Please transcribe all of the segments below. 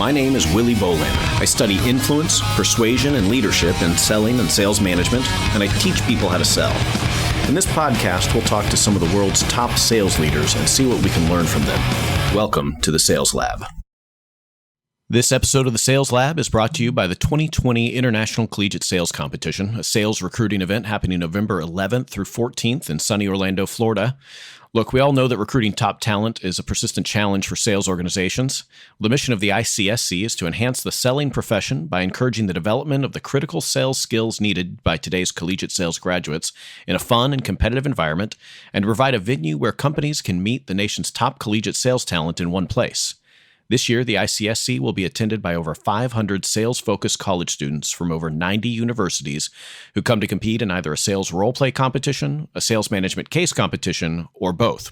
My name is Willy Bolander. I study influence, persuasion, and leadership in selling and sales management, and I teach people how to sell. In this podcast, we'll talk to some of the world's top sales leaders and see what we can learn from them. Welcome to the Sales Lab. This episode of the Sales Lab is brought to you by the 2020 International Collegiate Sales Competition, a sales recruiting event happening November 11th through 14th in sunny Orlando, Florida. Look, we all know that recruiting top talent is a persistent challenge for sales organizations. The mission of the ICSC is to enhance the selling profession by encouraging the development of the critical sales skills needed by today's collegiate sales graduates in a fun and competitive environment, and to provide a venue where companies can meet the nation's top collegiate sales talent in one place. This year, the ICSC will be attended by over 500 sales-focused college students from over 90 universities who come to compete in either a sales role-play competition, a sales management case competition, or both.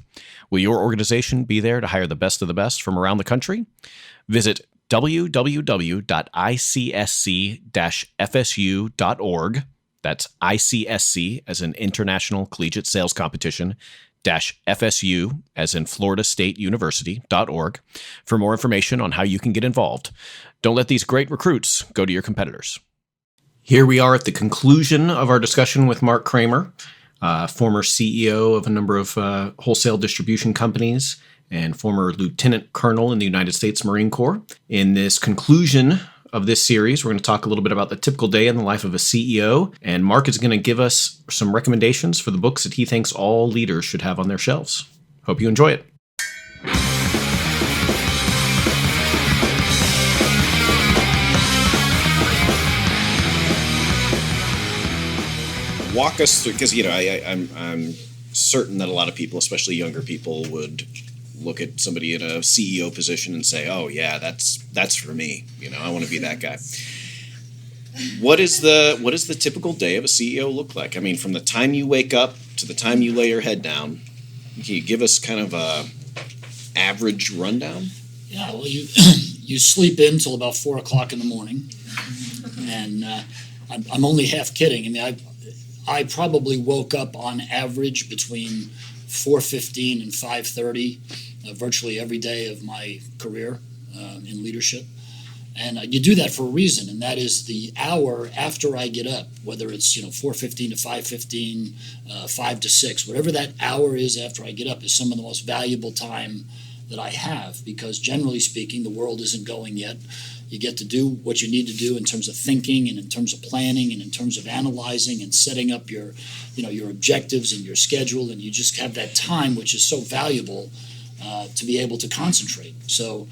Will your organization be there to hire the best of the best from around the country? Visit www.icsc-fsu.org. That's ICSC as in International Collegiate Sales Competition, FSU, as in Florida State University.org, for more information on how you can get involved. Don't let these great recruits go to your competitors. Here we are at the conclusion of our discussion with Mark Kramer, former CEO of a number of wholesale distribution companies and former lieutenant colonel in the United States Marine Corps. In this conclusion of this series, we're going to talk a little bit about the typical day in the life of a CEO, and Mark is going to give us some recommendations for the books that he thinks all leaders should have on their shelves. Hope you enjoy it. Walk us through, because I'm certain that a lot of people, especially younger people, would look at somebody in a CEO position and say, "Oh yeah, that's for me. I want to be that guy." What is the typical day of a CEO look like? I mean, from the time you wake up to the time you lay your head down, can you give us kind of a average rundown? Yeah, well, you sleep in till about 4 o'clock in the morning, and I'm only half kidding. I mean, I probably woke up on average between 4:15 and 5:30. Virtually every day of my career in leadership. And you do that for a reason, and that is the hour after I get up, whether it's 4:15 to 5:15, 5 to 6, whatever that hour is after I get up is some of the most valuable time that I have, because generally speaking, the world isn't going yet. You get to do what you need to do in terms of thinking and in terms of planning and in terms of analyzing and setting up your objectives and your schedule, and you just have that time, which is so valuable to be able to concentrate. So,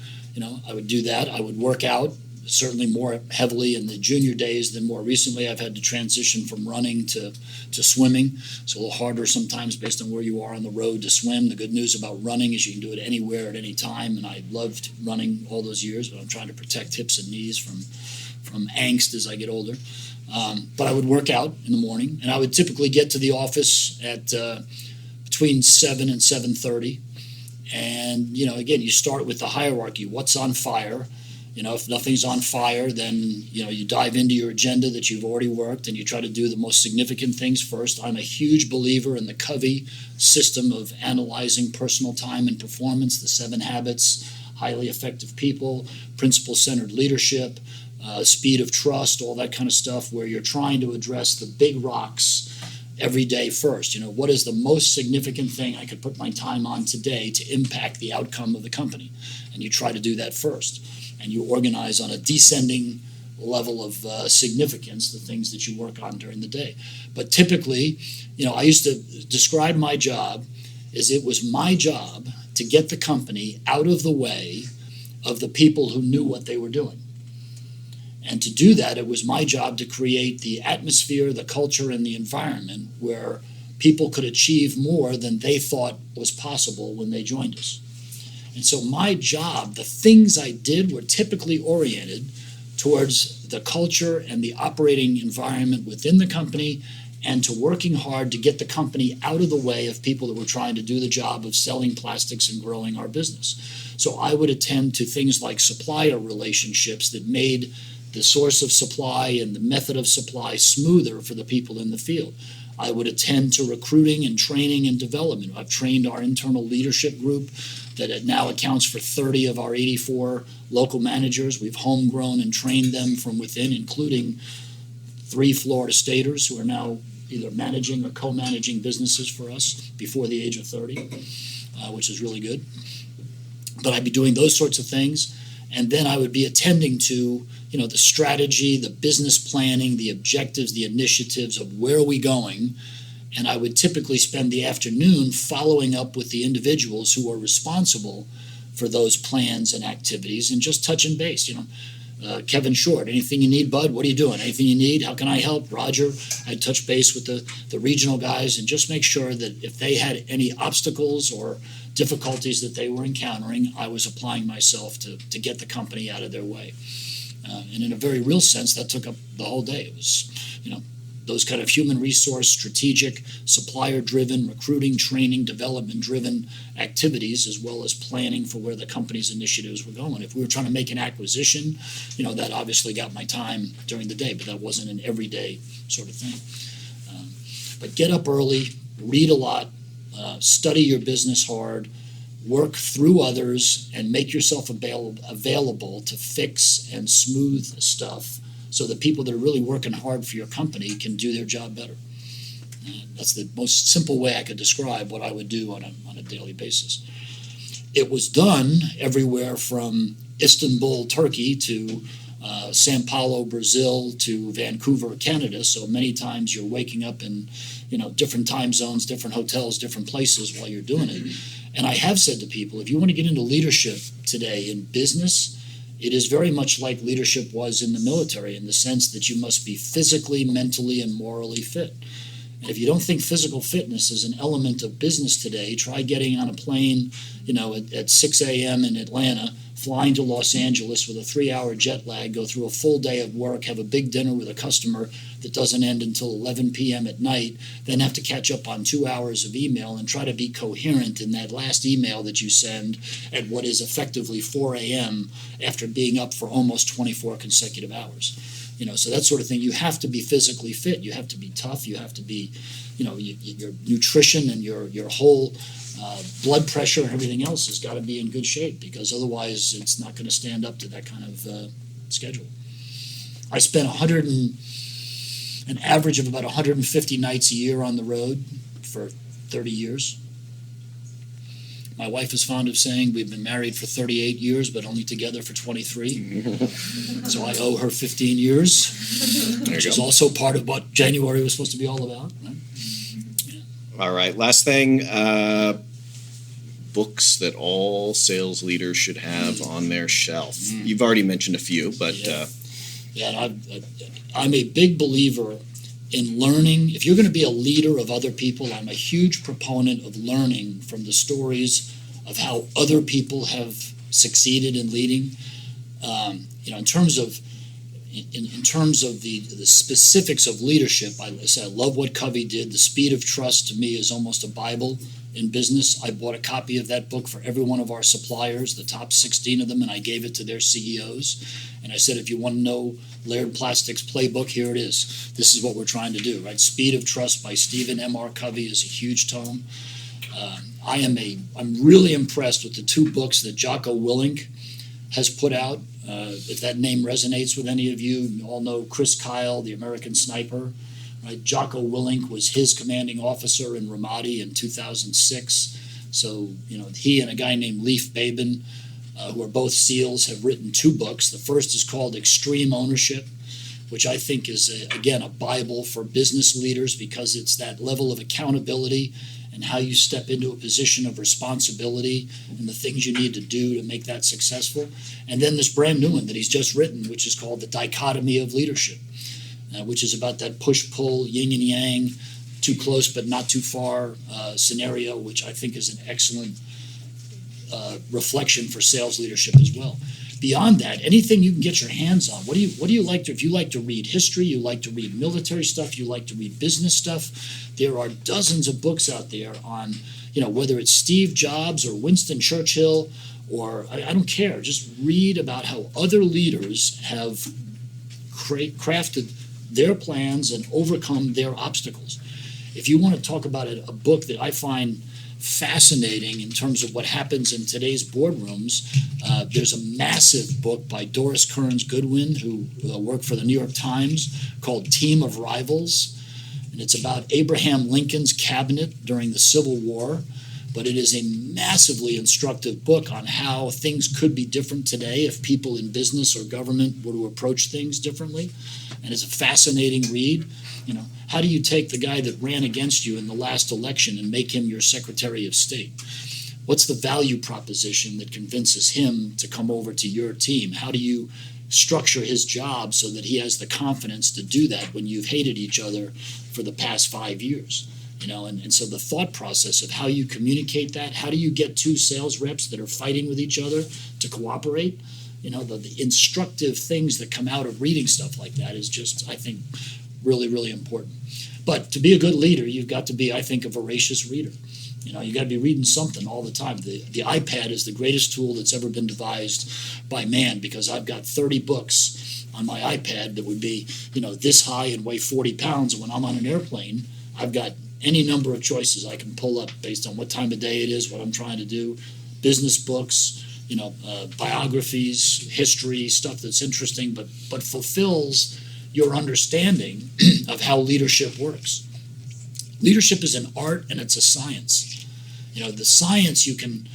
I would do that. I would work out, certainly more heavily in the junior days than more recently. I've had to transition from running to swimming. It's a little harder sometimes based on where you are on the road to swim. The good news about running is you can do it anywhere at any time, and I loved running all those years, but I'm trying to protect hips and knees from angst as I get older. But I would work out in the morning, and I would typically get to the office at between 7 and 7:30. And, again, you start with the hierarchy. What's on fire? If nothing's on fire, then, you dive into your agenda that you've already worked and you try to do the most significant things first. I'm a huge believer in the Covey system of analyzing personal time and performance, the 7 habits, highly effective people, principle-centered leadership, speed of trust, all that kind of stuff, where you're trying to address the big rocks every day first. What is the most significant thing I could put my time on today to impact the outcome of the company? And you try to do that first. And you organize on a descending level of significance the things that you work on during the day. But typically, I used to describe my job as it was my job to get the company out of the way of the people who knew what they were doing. And to do that, it was my job to create the atmosphere, the culture, and the environment where people could achieve more than they thought was possible when they joined us. And so my job, the things I did, were typically oriented towards the culture and the operating environment within the company, and to working hard to get the company out of the way of people that were trying to do the job of selling plastics and growing our business. So I would attend to things like supplier relationships that made the source of supply and the method of supply smoother for the people in the field. I would attend to recruiting and training and development. I've trained our internal leadership group that it now accounts for 30 of our 84 local managers. We've homegrown and trained them from within, including 3 Florida staters who are now either managing or co-managing businesses for us before the age of 30, which is really good. But I'd be doing those sorts of things. And then I would be attending to, the strategy, the business planning, the objectives, the initiatives of where are we going. And I would typically spend the afternoon following up with the individuals who are responsible for those plans and activities and just touching base. Kevin Short, anything you need, bud? What are you doing? Anything you need? How can I help? Roger, I'd touch base with the regional guys and just make sure that if they had any obstacles or difficulties that they were encountering, I was applying myself to get the company out of their way. And in a very real sense, that took up the whole day. It was, those kind of human resource, strategic, supplier-driven, recruiting, training, development-driven activities, as well as planning for where the company's initiatives were going. If we were trying to make an acquisition, that obviously got my time during the day, but that wasn't an everyday sort of thing. But get up early, read a lot, study your business hard, work through others, and make yourself available to fix and smooth stuff so that people that are really working hard for your company can do their job better. That's the most simple way I could describe what I would do on a daily basis. It was done everywhere from Istanbul, Turkey, to Sao Paulo, Brazil, to Vancouver, Canada. So many times you're waking up in different time zones, different hotels, different places while you're doing it. And I have said to people, if you want to get into leadership today in business, it is very much like leadership was in the military, in the sense that you must be physically, mentally, and morally fit. And if you don't think physical fitness is an element of business today, try getting on a plane, at 6 a.m. in Atlanta, flying to Los Angeles with a 3-hour jet lag, go through a full day of work, have a big dinner with a customer that doesn't end until 11 p.m. at night, then have to catch up on 2 hours of email and try to be coherent in that last email that you send at what is effectively 4 a.m. after being up for almost 24 consecutive hours. So that sort of thing. You have to be physically fit. You have to be tough. You have to be, your nutrition and your whole blood pressure and everything else has got to be in good shape, because otherwise it's not going to stand up to that kind of schedule. I spent an average of about 150 nights a year on the road for 30 years. My wife is fond of saying we've been married for 38 years, but only together for 23. So I owe her 15 years, which is also part of what January was supposed to be all about. Right? Yeah. All right. Last thing, books that all sales leaders should have on their shelf. You've already mentioned a few, but... I'm a big believer in learning. If you're going to be a leader of other people, I'm a huge proponent of learning from the stories of how other people have succeeded in leading. In terms of the specifics of leadership, I love what Covey did. The Speed of Trust, to me, is almost a Bible in business. I bought a copy of that book for every one of our suppliers, the top 16 of them, and I gave it to their CEOs. And I said, if you want to know Laird Plastic's playbook, here it is. This is what we're trying to do, right? Speed of Trust by Stephen M.R. Covey is a huge tome. I'm really impressed with the 2 books that Jocko Willink has put out. If that name resonates with any of you, you all know Chris Kyle, the American Sniper. Right? Jocko Willink was his commanding officer in Ramadi in 2006. So, he and a guy named Leif Babin, who are both SEALs, have written 2 books. The first is called Extreme Ownership, which I think is, a Bible for business leaders, because it's that level of accountability and how you step into a position of responsibility and the things you need to do to make that successful. And then this brand new one that he's just written, which is called The Dichotomy of Leadership, which is about that push-pull, yin and yang, too close but not too far scenario, which I think is an excellent reflection for sales leadership as well. Beyond that, anything you can get your hands on. What do you like to? If you like to read history, you like to read military stuff, you like to read business stuff. There are dozens of books out there on, whether it's Steve Jobs or Winston Churchill, or I don't care. Just read about how other leaders have crafted their plans and overcome their obstacles. if you want to talk about a book that I find fascinating in terms of what happens in today's boardrooms, there's a massive book by Doris Kearns Goodwin, who worked for the New York Times, called Team of Rivals. And it's about Abraham Lincoln's cabinet during the Civil War. But it is a massively instructive book on how things could be different today if people in business or government were to approach things differently. And it's a fascinating read. How do you take the guy that ran against you in the last election and make him your Secretary of State? What's the value proposition that convinces him to come over to your team? How do you structure his job so that he has the confidence to do that when you've hated each other for the past 5 years? And so the thought process of how you communicate that, how do you get two sales reps that are fighting with each other to cooperate? The instructive things that come out of reading stuff like that is just, I think, really, really important. But to be a good leader, you've got to be, I think, a voracious reader. You got to be reading something all the time. The iPad is the greatest tool that's ever been devised by man, because I've got 30 books on my iPad that would be, this high and weigh 40 pounds. And when I'm on an airplane, I've got any number of choices I can pull up based on what time of day it is, what I'm trying to do. Business books, biographies, history, stuff that's interesting, but fulfills your understanding of how leadership works. Leadership is an art and it's a science. The science you can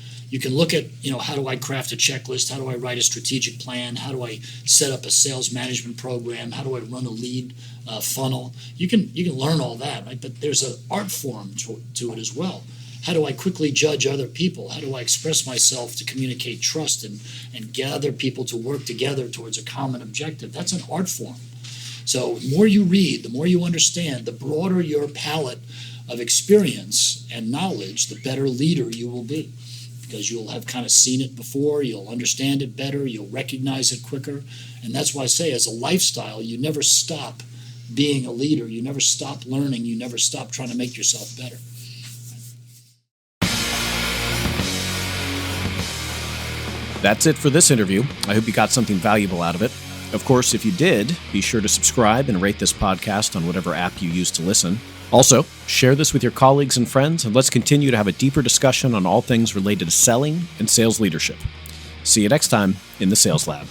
look at, how do I craft a checklist? How do I write a strategic plan? How do I set up a sales management program? How do I run a lead funnel? You can learn all that, right? But there's an art form to it as well. How do I quickly judge other people? How do I express myself to communicate trust and gather people to work together towards a common objective? That's an art form. So the more you read, the more you understand, the broader your palette of experience and knowledge, the better leader you will be. Because you'll have kind of seen it before, you'll understand it better, you'll recognize it quicker. And that's why I say, as a lifestyle, you never stop being a leader, you never stop learning, you never stop trying to make yourself better. That's it for this interview. I hope you got something valuable out of it. Of course, if you did, be sure to subscribe and rate this podcast on whatever app you use to listen. Also, share this with your colleagues and friends, and let's continue to have a deeper discussion on all things related to selling and sales leadership. See you next time in the Sales Lab.